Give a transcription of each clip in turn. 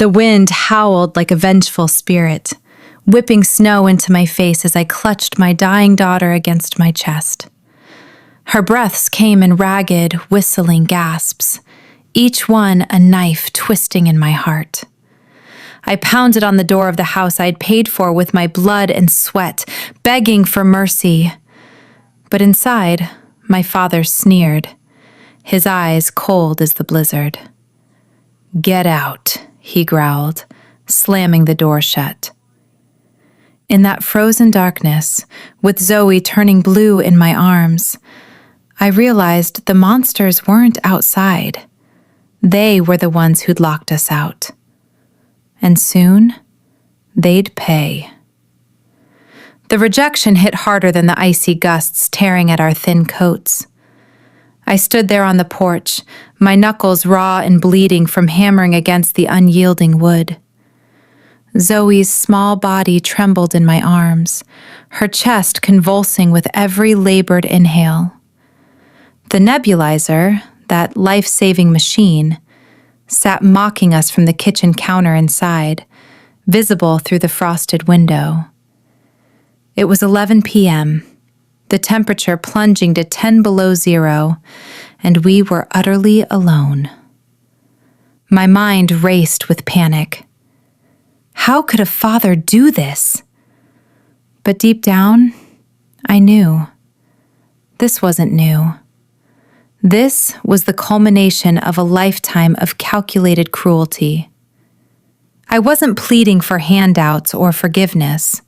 The wind howled like a vengeful spirit, whipping snow into my face as I clutched my dying daughter against my chest. Her breaths came in ragged, whistling gasps, each one a knife twisting in my heart. I pounded on the door of the house I'd paid for with my blood and sweat, begging for mercy. But inside, my father sneered, his eyes cold as the blizzard. "Get out," he growled, slamming the door shut. In that frozen darkness, with Zoe turning blue in my arms, I realized the monsters weren't outside. They were the ones who'd locked us out. And soon, they'd pay. The rejection hit harder than the icy gusts tearing at our thin coats. I stood there on the porch, my knuckles raw and bleeding from hammering against the unyielding wood. Zoe's small body trembled in my arms, her chest convulsing with every labored inhale. The nebulizer, that life-saving machine, sat mocking us from the kitchen counter inside, visible through the frosted window. It was 11 p.m., the temperature plunging to 10 below zero, and we were utterly alone. My mind raced with panic. How could a father do this? But deep down, I knew. This wasn't new. This was the culmination of a lifetime of calculated cruelty. I wasn't pleading for handouts or forgiveness.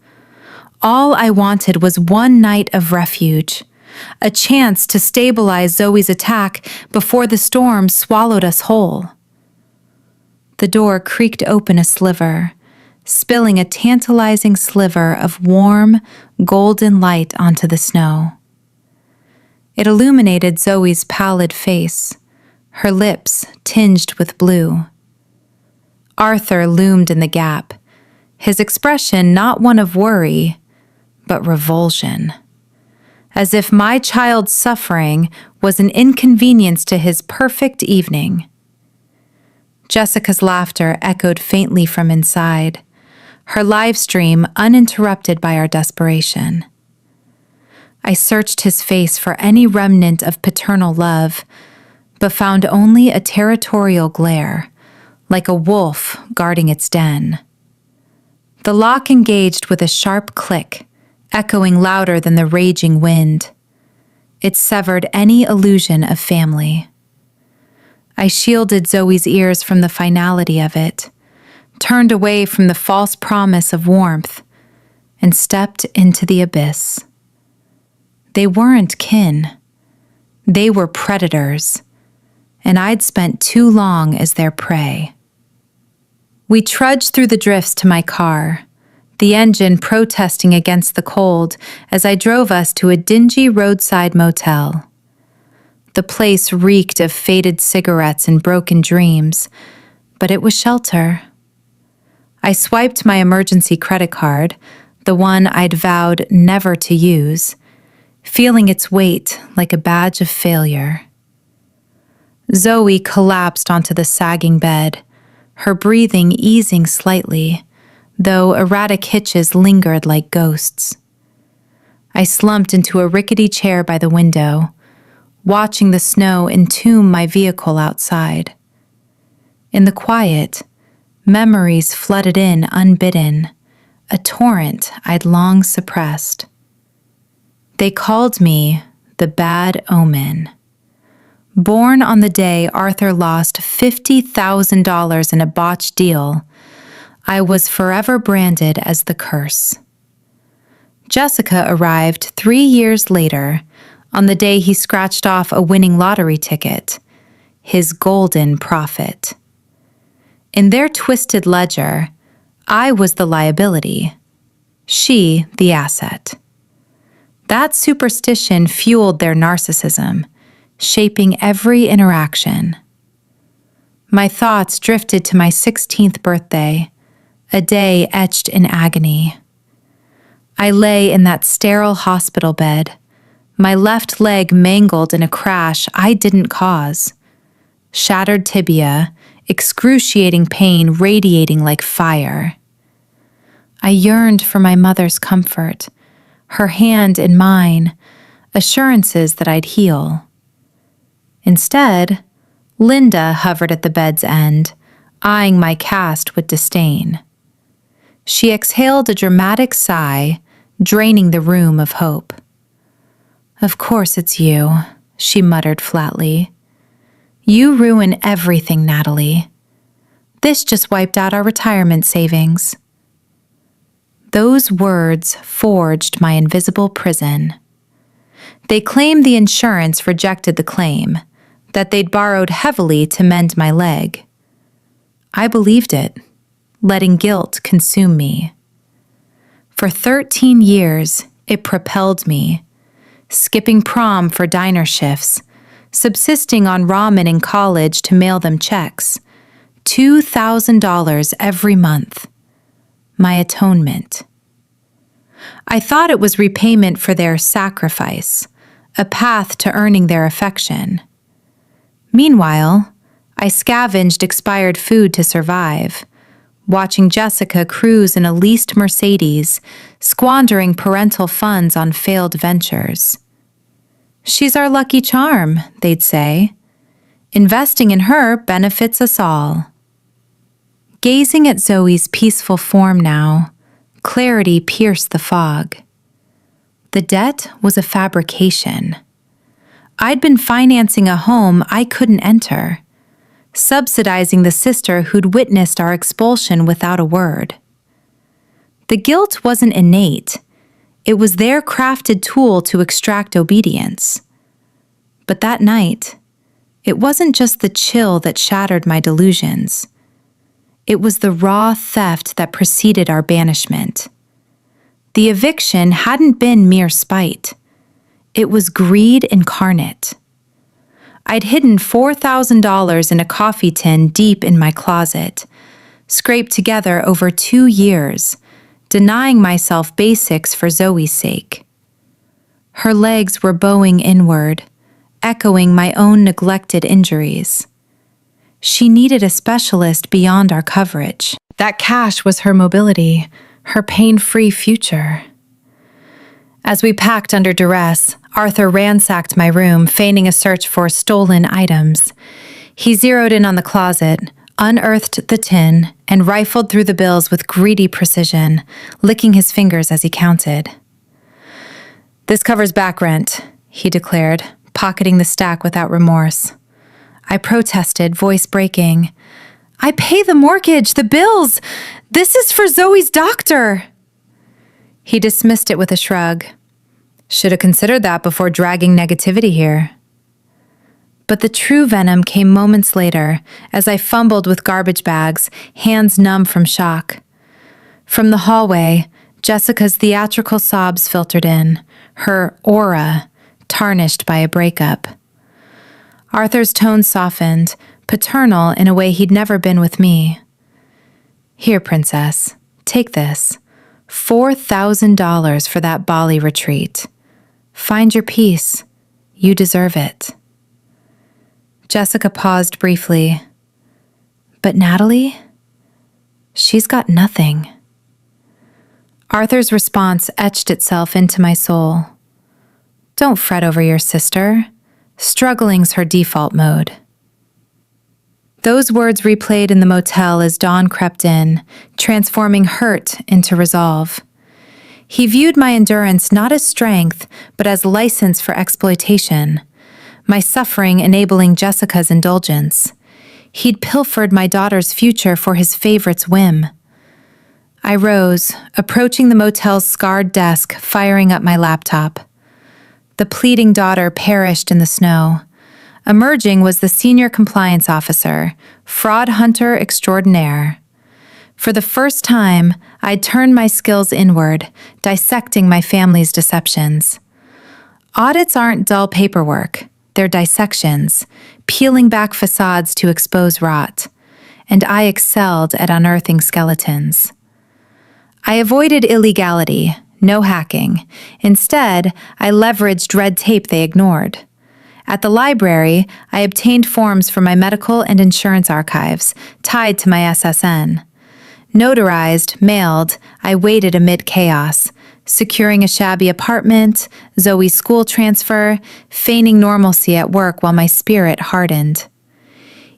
All I wanted was one night of refuge, a chance to stabilize Zoe's attack before the storm swallowed us whole. The door creaked open a sliver, spilling a tantalizing sliver of warm, golden light onto the snow. It illuminated Zoe's pallid face, her lips tinged with blue. Arthur loomed in the gap, his expression not one of worry, but revulsion, as if my child's suffering was an inconvenience to his perfect evening. Jessica's laughter echoed faintly from inside, her live stream uninterrupted by our desperation. I searched his face for any remnant of paternal love, but found only a territorial glare, like a wolf guarding its den. The lock engaged with a sharp click, echoing louder than the raging wind. It severed any illusion of family. I shielded Zoe's ears from the finality of it, turned away from the false promise of warmth, and stepped into the abyss. They weren't kin. They were predators, and I'd spent too long as their prey. We trudged through the drifts to my car, the engine protesting against the cold as I drove us to a dingy roadside motel. The place reeked of faded cigarettes and broken dreams, but it was shelter. I swiped my emergency credit card, the one I'd vowed never to use, feeling its weight like a badge of failure. Zoe collapsed onto the sagging bed, her breathing easing slightly, though erratic hitches lingered like ghosts. I slumped into a rickety chair by the window, watching the snow entomb my vehicle outside. In the quiet, memories flooded in unbidden, a torrent I'd long suppressed. They called me the bad omen. Born on the day Arthur lost $50,000 in a botched deal, I was forever branded as the curse. Jessica arrived 3 years later, on the day he scratched off a winning lottery ticket, his golden profit. In their twisted ledger, I was the liability, she the asset. That superstition fueled their narcissism, shaping every interaction. My thoughts drifted to my 16th birthday, a day etched in agony. I lay in that sterile hospital bed, my left leg mangled in a crash I didn't cause, shattered tibia, excruciating pain radiating like fire. I yearned for my mother's comfort, her hand in mine, assurances that I'd heal. Instead, Linda hovered at the bed's end, eyeing my cast with disdain. She exhaled a dramatic sigh, draining the room of hope. "Of course it's you," she muttered flatly. "You ruin everything, Natalie. This just wiped out our retirement savings." Those words forged my invisible prison. They claimed the insurance rejected the claim, that they'd borrowed heavily to mend my leg. I believed it, letting guilt consume me. For 13 years, it propelled me, skipping prom for diner shifts, subsisting on ramen in college to mail them checks, $2,000 every month. My atonement. I thought it was repayment for their sacrifice, a path to earning their affection. Meanwhile, I scavenged expired food to survive, watching Jessica cruise in a leased Mercedes, squandering parental funds on failed ventures. "She's our lucky charm," they'd say. "Investing in her benefits us all." Gazing at Zoe's peaceful form now, clarity pierced the fog. The debt was a fabrication. I'd been financing a home I couldn't enter, subsidizing the sister who'd witnessed our expulsion without a word. The guilt wasn't innate. It was their crafted tool to extract obedience. But that night, it wasn't just the chill that shattered my delusions. It was the raw theft that preceded our banishment. The eviction hadn't been mere spite. It was greed incarnate. I'd hidden $4,000 in a coffee tin deep in my closet, scraped together over 2 years, denying myself basics for Zoe's sake. Her legs were bowing inward, echoing my own neglected injuries. She needed a specialist beyond our coverage. That cash was her mobility, her pain-free future. As we packed under duress, Arthur ransacked my room, feigning a search for stolen items. He zeroed in on the closet, unearthed the tin, and rifled through the bills with greedy precision, licking his fingers as he counted. "This covers back rent," he declared, pocketing the stack without remorse. I protested, voice breaking. "I pay the mortgage, the bills. This is for Zoe's doctor." He dismissed it with a shrug. "Should have considered that before dragging negativity here." But the true venom came moments later as I fumbled with garbage bags, hands numb from shock. From the hallway, Jessica's theatrical sobs filtered in, her aura tarnished by a breakup. Arthur's tone softened, paternal in a way he'd never been with me. "Here, princess, take this. $4,000 for that Bali retreat. Find your peace. You deserve it." Jessica paused briefly. "But Natalie? She's got nothing." Arthur's response etched itself into my soul. "Don't fret over your sister. Struggling's her default mode." Those words replayed in the motel as dawn crept in, transforming hurt into resolve. He viewed my endurance not as strength, but as license for exploitation, my suffering enabling Jessica's indulgence. He'd pilfered my daughter's future for his favorite's whim. I rose, approaching the motel's scarred desk, firing up my laptop. The pleading daughter perished in the snow. Emerging was the senior compliance officer, fraud hunter extraordinaire. For the first time, I'd turned my skills inward, dissecting my family's deceptions. Audits aren't dull paperwork, they're dissections, peeling back facades to expose rot, and I excelled at unearthing skeletons. I avoided illegality, no hacking. Instead, I leveraged red tape they ignored. At the library, I obtained forms for my medical and insurance archives, tied to my SSN. Notarized, mailed, I waited amid chaos, securing a shabby apartment, Zoe's school transfer, feigning normalcy at work while my spirit hardened.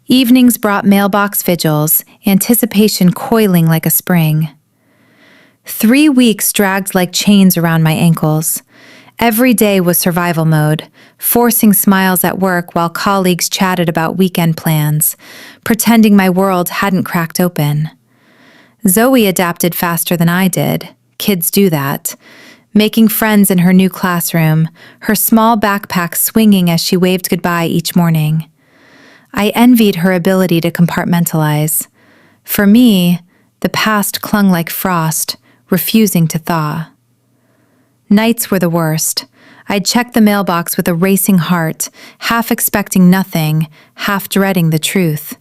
Evenings brought mailbox vigils, anticipation coiling like a spring. 3 weeks dragged like chains around my ankles. Every day was survival mode, forcing smiles at work while colleagues chatted about weekend plans, pretending my world hadn't cracked open. Zoe adapted faster than I did. Kids do that. Making friends in her new classroom, her small backpack swinging as she waved goodbye each morning. I envied her ability to compartmentalize. For me, the past clung like frost, refusing to thaw. Nights were the worst. I'd check the mailbox with a racing heart, half expecting nothing, half dreading the truth.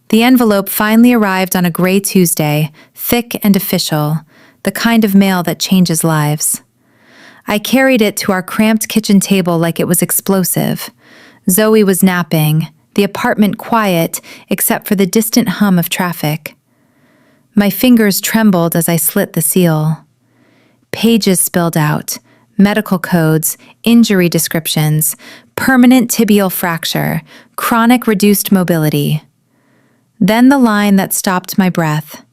The envelope finally arrived on a gray Tuesday, thick and official, the kind of mail that changes lives. I carried it to our cramped kitchen table like it was explosive. Zoe was napping, the apartment quiet except for the distant hum of traffic. My fingers trembled as I slit the seal. Pages spilled out, medical codes, injury descriptions, permanent tibial fracture, chronic reduced mobility. Then the line that stopped my breath.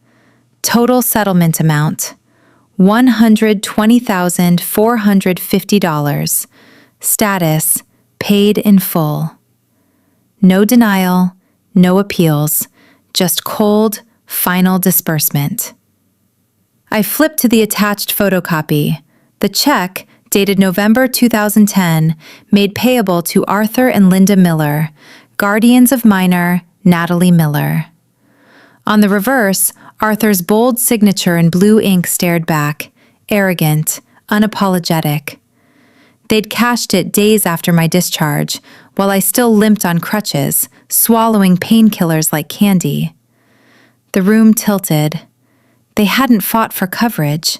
Total settlement amount, $120,450. Status, paid in full. No denial, no appeals, just cold, final disbursement. I flipped to the attached photocopy. The check, dated November 2010, made payable to Arthur and Linda Miller, guardians of minor Natalie Miller. On the reverse, Arthur's bold signature in blue ink stared back, arrogant, unapologetic. They'd cashed it days after my discharge, while I still limped on crutches, swallowing painkillers like candy. The room tilted. They hadn't fought for coverage.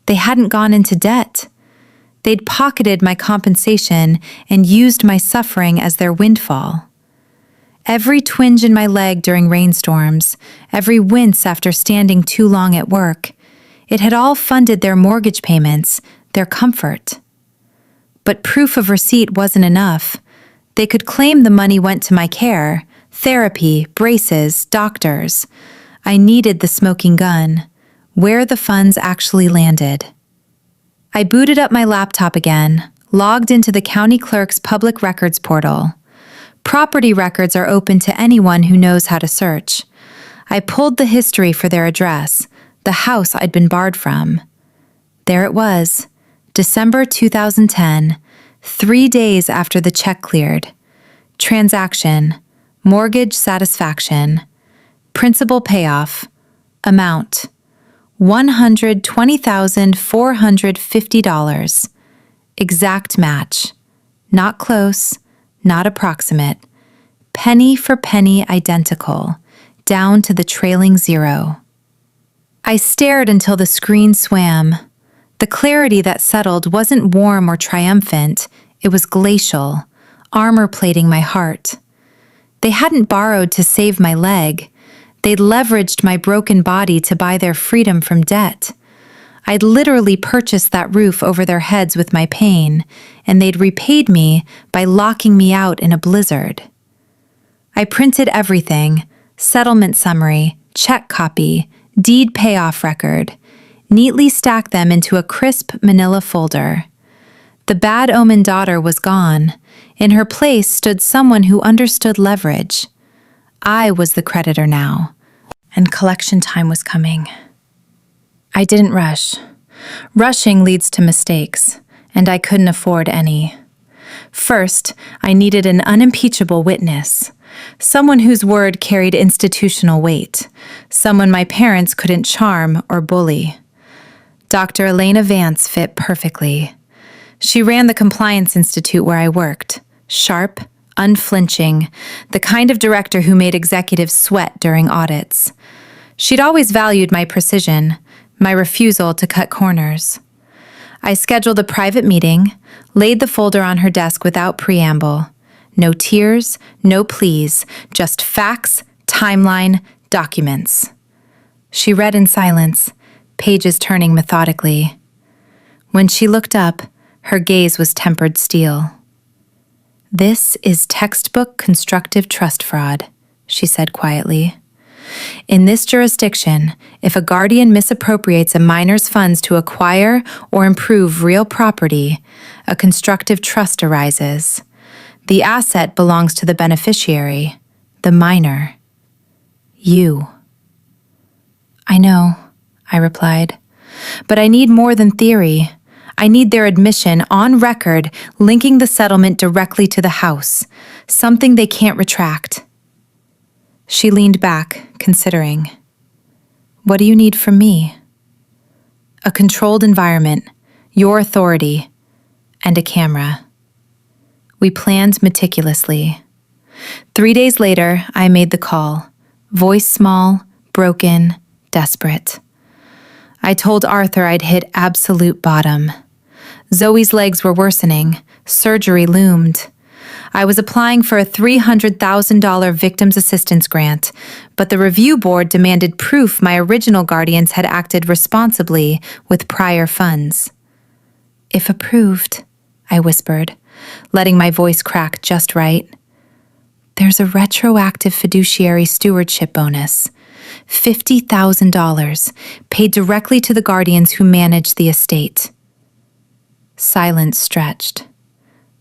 They hadn't gone into debt. They'd pocketed my compensation and used my suffering as their windfall. Every twinge in my leg during rainstorms, every wince after standing too long at work, it had all funded their mortgage payments, their comfort. But proof of receipt wasn't enough. They could claim the money went to my care, therapy, braces, doctors. I needed the smoking gun, where the funds actually landed. I booted up my laptop again, logged into the county clerk's public records portal. Property records are open to anyone who knows how to search. I pulled the history for their address, the house I'd been barred from. There it was, December 2010, 3 days after the check cleared. Transaction, mortgage satisfaction, principal payoff, amount, $120,450. Exact match. Not close, not approximate. Penny for penny identical, down to the trailing zero. I stared until the screen swam. The clarity that settled wasn't warm or triumphant, it was glacial, armor-plating my heart. They hadn't borrowed to save my leg. They'd leveraged my broken body to buy their freedom from debt. I'd literally purchased that roof over their heads with my pain, and they'd repaid me by locking me out in a blizzard. I printed everything: settlement summary, check copy, deed payoff record, neatly stacked them into a crisp manila folder. The bad omen daughter was gone. In her place stood someone who understood leverage. I was the creditor now, and collection time was coming. I didn't rush. Rushing leads to mistakes, and I couldn't afford any. First, I needed an unimpeachable witness, someone whose word carried institutional weight, someone my parents couldn't charm or bully. Dr. Elena Vance fit perfectly. She ran the Compliance Institute where I worked, sharp, unflinching, the kind of director who made executives sweat during audits. She'd always valued my precision, my refusal to cut corners. I scheduled a private meeting, laid the folder on her desk without preamble. No tears, no pleas, just facts, timeline, documents. She read in silence, pages turning methodically. When she looked up, her gaze was tempered steel. "This is textbook constructive trust fraud," she said quietly. "In this jurisdiction, if a guardian misappropriates a minor's funds to acquire or improve real property, a constructive trust arises. The asset belongs to the beneficiary, the minor. You." "I know," I replied, "but I need more than theory. I need their admission on record linking the settlement directly to the house, something they can't retract." She leaned back, considering. "What do you need from me?" "A controlled environment, your authority, and a camera." We planned meticulously. 3 days later, I made the call, voice small, broken, desperate. I told Arthur I'd hit absolute bottom. Zoe's legs were worsening. Surgery loomed. I was applying for a $300,000 victims assistance grant, but the review board demanded proof my original guardians had acted responsibly with prior funds. "If approved," I whispered, letting my voice crack just right, "there's a retroactive fiduciary stewardship bonus, $50,000, paid directly to the guardians who manage the estate." Silence stretched.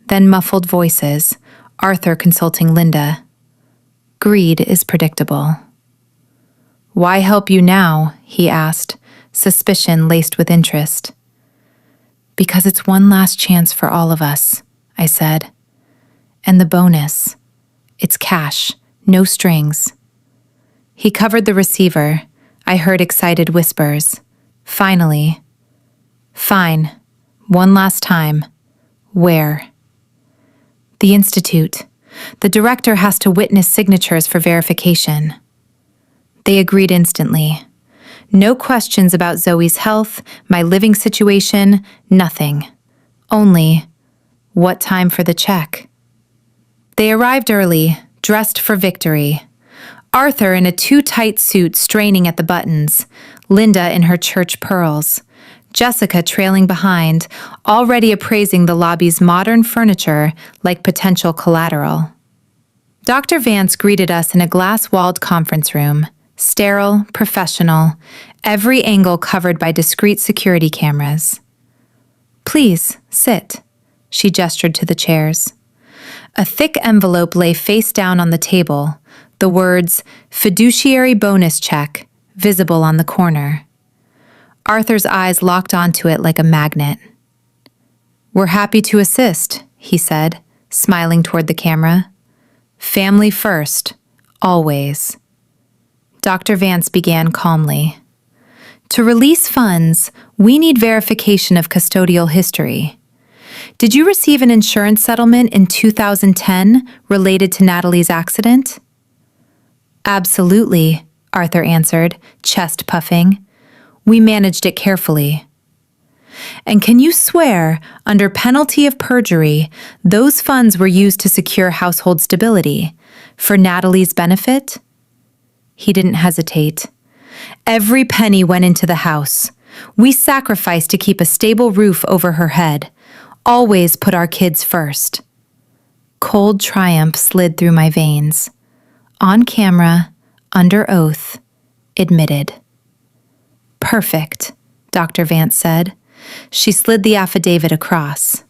Then muffled voices, Arthur consulting Linda. Greed is predictable. "Why help you now?" he asked, suspicion laced with interest. "Because it's one last chance for all of us," I said. "And the bonus, it's cash, no strings." He covered the receiver. I heard excited whispers. Finally. "Fine. One last time. Where?" "The Institute. The director has to witness signatures for verification." They agreed instantly. No questions about Zoe's health, my living situation, nothing. Only, what time for the check? They arrived early, dressed for victory. Arthur in a too-tight suit straining at the buttons, Linda in her church pearls, Jessica trailing behind, already appraising the lobby's modern furniture like potential collateral. Dr. Vance greeted us in a glass-walled conference room, sterile, professional, every angle covered by discreet security cameras. "Please, sit," she gestured to the chairs. A thick envelope lay face down on the table, the words, "Fiduciary bonus check," visible on the corner. Arthur's eyes locked onto it like a magnet. "We're happy to assist," he said, smiling toward the camera. "Family first, always." Dr. Vance began calmly. "To release funds, we need verification of custodial history. Did you receive an insurance settlement in 2010 related to Natalie's accident?" "Absolutely," Arthur answered, chest puffing. "We managed it carefully." "And can you swear, under penalty of perjury, those funds were used to secure household stability, for Natalie's benefit?" He didn't hesitate. "Every penny went into the house. We sacrificed to keep a stable roof over her head. Always put our kids first." Cold triumph slid through my veins. On camera, under oath, admitted. "Perfect," Dr. Vance said. She slid the affidavit across.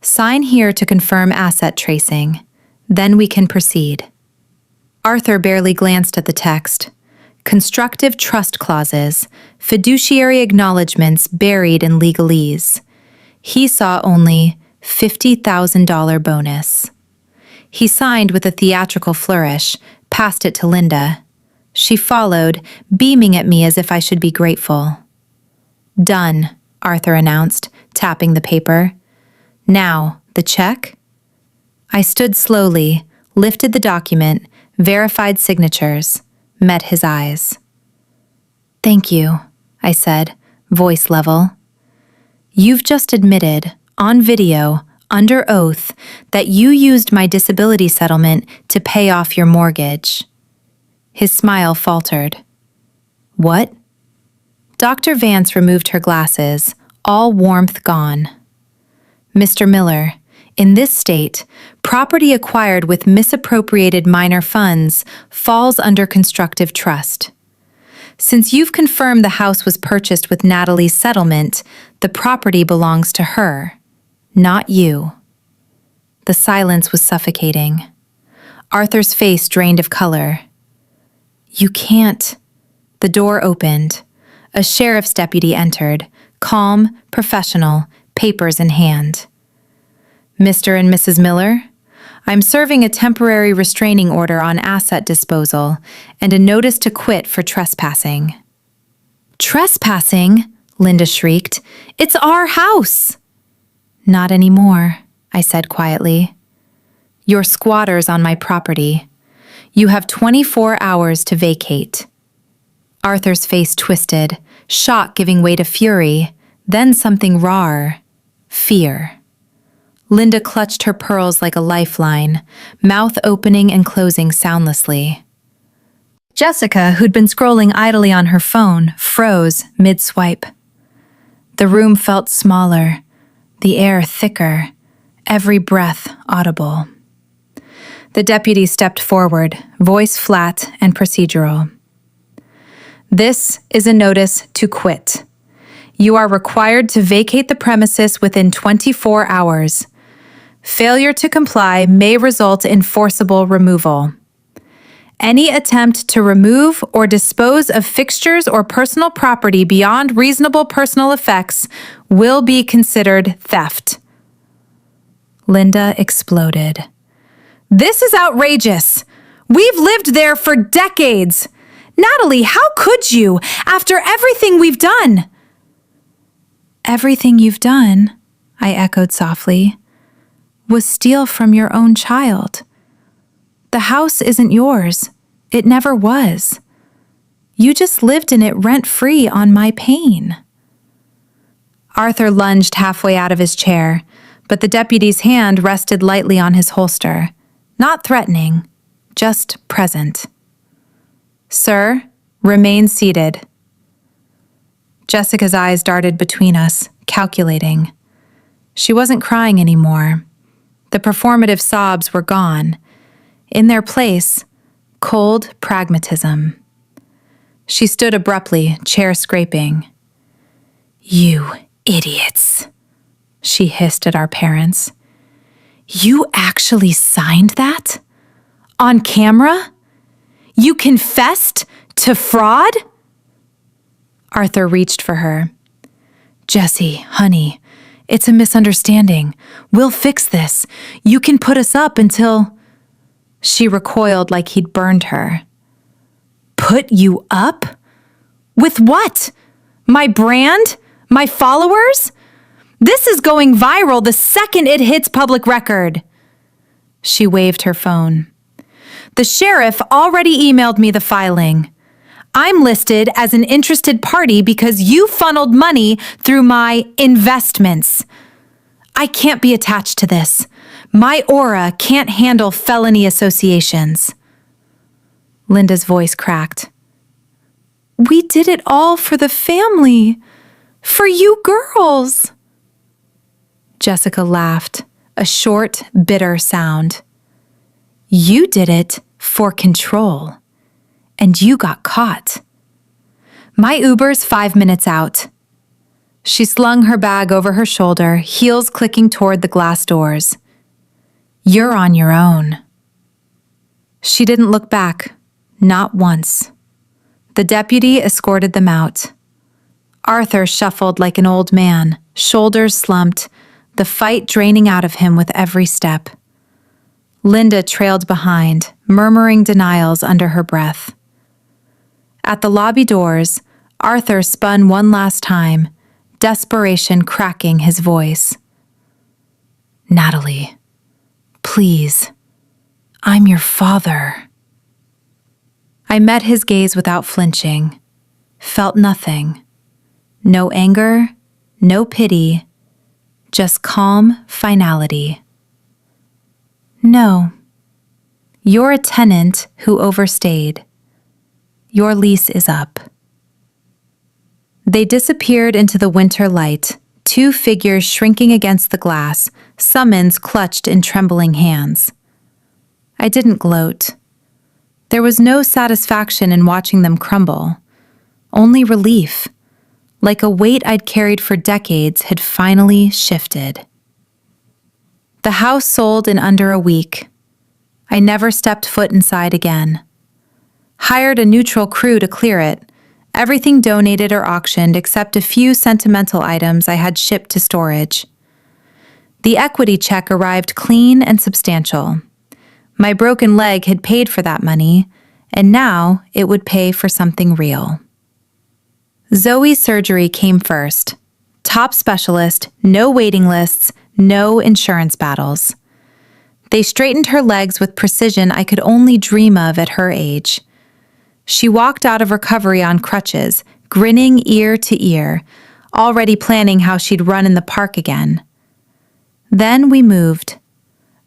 "Sign here to confirm asset tracing. Then we can proceed." Arthur barely glanced at the text. Constructive trust clauses, fiduciary acknowledgments buried in legalese. He saw only $50,000 bonus. He signed with a theatrical flourish, passed it to Linda. She followed, beaming at me as if I should be grateful. "Done," Arthur announced, tapping the paper. "Now, the check?" I stood slowly, lifted the document, verified signatures, met his eyes. "Thank you," I said, voice level. "You've just admitted, on video, under oath, that you used my disability settlement to pay off your mortgage." His smile faltered. "What?" Dr. Vance removed her glasses, all warmth gone. "Mr. Miller, in this state, property acquired with misappropriated minor funds falls under constructive trust. Since you've confirmed the house was purchased with Natalie's settlement, the property belongs to her, not you." The silence was suffocating. Arthur's face drained of color. "You can't." The door opened. A sheriff's deputy entered, calm, professional, papers in hand. "Mr. and Mrs. Miller, I'm serving a temporary restraining order on asset disposal and a notice to quit for trespassing." "Trespassing?" Linda shrieked. "It's our house!" "Not anymore," I said quietly. "You're squatters on my property. You have 24 hours to vacate." Arthur's face twisted, shock giving way to fury, then something rawer, fear. Linda clutched her pearls like a lifeline, mouth opening and closing soundlessly. Jessica, who'd been scrolling idly on her phone, froze mid-swipe. The room felt smaller, the air thicker, every breath audible. The deputy stepped forward, voice flat and procedural. "This is a notice to quit. You are required to vacate the premises within 24 hours. Failure to comply may result in forcible removal. Any attempt to remove or dispose of fixtures or personal property beyond reasonable personal effects will be considered theft." Linda exploded. "This is outrageous! We've lived there for decades! Natalie, how could you, after everything we've done?" "Everything you've done," I echoed softly, "was steal from your own child. The house isn't yours. It never was. You just lived in it rent-free on my pain." Arthur lunged halfway out of his chair, but the deputy's hand rested lightly on his holster, not threatening, just present. "Sir, remain seated." Jessica's eyes darted between us, calculating. She wasn't crying anymore. The performative sobs were gone. In their place, cold pragmatism. She stood abruptly, chair scraping. "You idiots," she hissed at our parents. "You actually signed that? On camera? You confessed to fraud?" Arthur reached for her. "Jessie, honey, it's a misunderstanding. We'll fix this. You can put us up until—" She recoiled like he'd burned her. "Put you up? With what? My brand? My followers? This is going viral the second it hits public record." She waved her phone. "The sheriff already emailed me the filing. I'm listed as an interested party because you funneled money through my investments. I can't be attached to this. My aura can't handle felony associations." Linda's voice cracked. "We did it all for the family. For you girls." Jessica laughed, a short, bitter sound. "You did it for control. And you got caught. My Uber's 5 minutes out." She slung her bag over her shoulder, heels clicking toward the glass doors. "You're on your own." She didn't look back, not once. The deputy escorted them out. Arthur shuffled like an old man, shoulders slumped, the fight draining out of him with every step. Linda trailed behind, murmuring denials under her breath. At the lobby doors, Arthur spun one last time, desperation cracking his voice. "Natalie, please, I'm your father." I met his gaze without flinching, felt nothing. No anger, no pity, just calm finality. No, you're a tenant who overstayed. Your lease is up. They disappeared into the winter light, two figures shrinking against the glass, summons clutched in trembling hands. I didn't gloat. There was no satisfaction in watching them crumble, only relief, like a weight I'd carried for decades had finally shifted. The house sold in under a week. I never stepped foot inside again. Hired a neutral crew to clear it, everything donated or auctioned except a few sentimental items I had shipped to storage. The equity check arrived clean and substantial. My broken leg had paid for that money, and now it would pay for something real. Zoe's surgery came first. Top specialist, no waiting lists, no insurance battles. They straightened her legs with precision I could only dream of at her age. She walked out of recovery on crutches, grinning ear to ear, already planning how she'd run in the park again. Then we moved.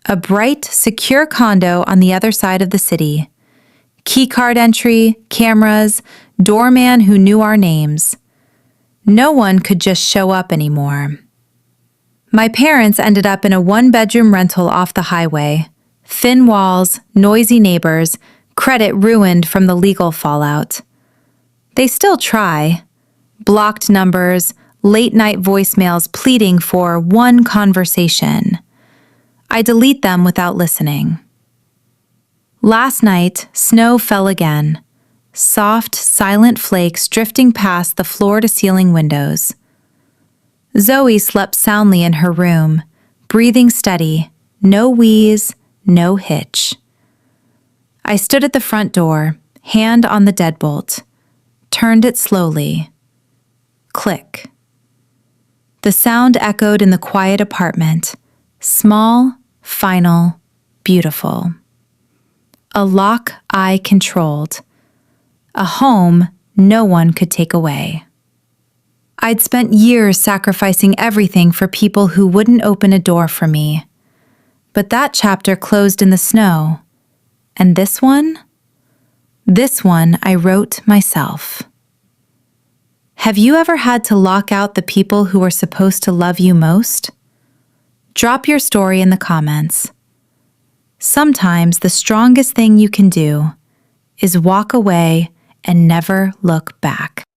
A bright, secure condo on the other side of the city. Keycard entry, cameras, doorman who knew our names. No one could just show up anymore. My parents ended up in a one-bedroom rental off the highway. Thin walls, noisy neighbors, credit ruined from the legal fallout. They still try. Blocked numbers, late-night voicemails pleading for one conversation. I delete them without listening. Last night, snow fell again. Soft, silent flakes drifting past the floor-to-ceiling windows. Zoe slept soundly in her room, breathing steady, no wheeze, no hitch. I stood at the front door, hand on the deadbolt, turned it slowly. Click. The sound echoed in the quiet apartment, small, final, beautiful. A lock I controlled. A home no one could take away. I'd spent years sacrificing everything for people who wouldn't open a door for me. But that chapter closed in the snow. And this one? This one I wrote myself. Have you ever had to lock out the people who were supposed to love you most? Drop your story in the comments. Sometimes the strongest thing you can do is walk away and never look back.